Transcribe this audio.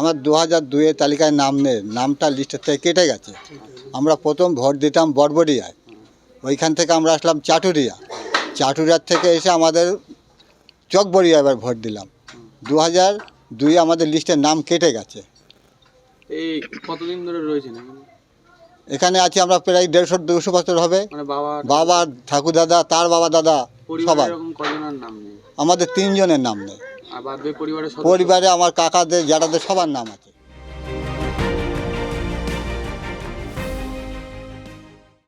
আমার 2002-এর তালিকায় নাম নেই, নামটা লিস্টের থেকে কেটে গেছে। আমরা প্রথম ভোট দিতাম বড়বড়িয়ায়, ওইখান থেকে আমরা আসলাম চাটুরিয়ার থেকে এসে আমাদের চকবড়িয়া এবার ভোট দিলাম। 2002 আমাদের লিস্টের নাম কেটে গেছে। এই কতদিন ধরে রয়েছেন এখানে আছি আমরা প্রায় 150-200 বছর হবে। মানে বাবা, ঠাকুর দাদা, তার বাবা দাদা সবার। কজনের নাম নেই? আমাদের 3 জনের নাম নেই। আর বাদে পরিবারে আমার কাকাদের জ্যাঠাদের সবার নাম আছে।